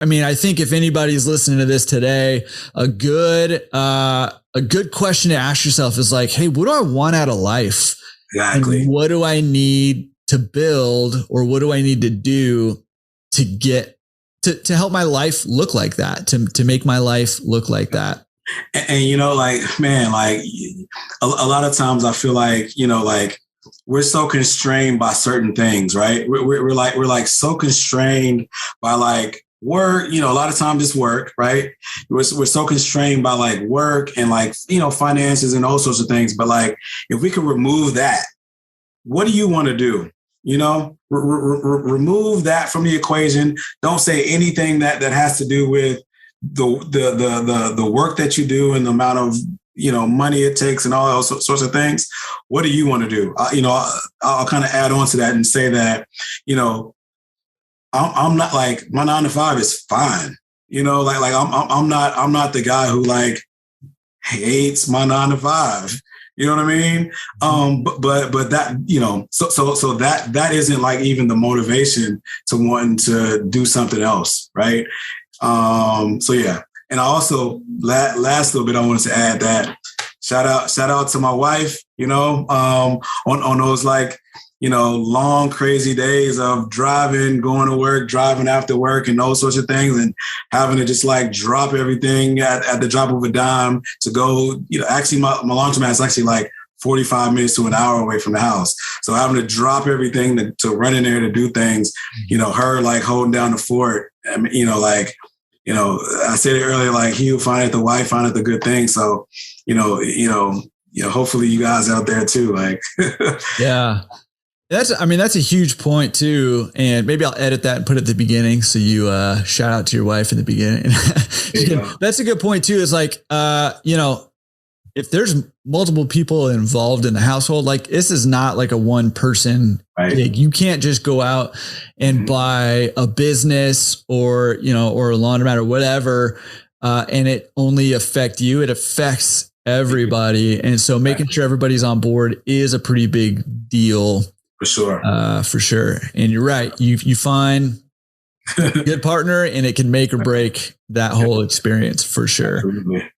I mean, I think if anybody's listening to this today, a good question to ask yourself is like, hey, what do I want out of life? Exactly. And what do I need to build, or what do I need to do to get to help my life look like that, to make my life look like that? And you know, like, man, like a lot of times I feel like, you know, like we're so constrained by certain things, right? We're like so constrained by like work, you know, a lot of times it's work, right? We're so constrained by like work and like, you know, finances and all sorts of things. But like, if we could remove that, what do you want to do? You know, remove that from the equation. Don't say anything that has to do with the work that you do and the amount of, you know, money it takes and all those sorts of things. What do you want to do? You know, I'll kind of add on to that and say that, you know, I'm not like, my 9 to 5 is fine. You know, like I'm not the guy who like hates my 9 to 5. You know what I mean? But that, you know, so that isn't like even the motivation to wanting to do something else, right? So yeah. And I also last little bit I wanted to add that shout out to my wife, you know, on those like, you know, long, crazy days of driving, going to work, driving after work and those sorts of things, and having to just like drop everything at the drop of a dime to go, you know, actually my laundromat is actually like 45 minutes to an hour away from the house. So having to drop everything to run in there to do things, you know, her like holding down the fort. I mean, you know, like, you know, I said it earlier, like he who findeth the wife findeth the good thing. So, you know, hopefully you guys out there too, like, yeah. That's a huge point too. And maybe I'll edit that and put it at the beginning. So you shout out to your wife in the beginning. That's a good point too. Is like, you know, if there's multiple people involved in the household, like this is not like a one person gig. You can't just go out and buy a business or, you know, or a laundromat or whatever. And it only affect you. It affects everybody. And so making sure everybody's on board is a pretty big deal. For sure. For sure. And you're right. You find a good partner and it can make or break that whole experience for sure. Absolutely.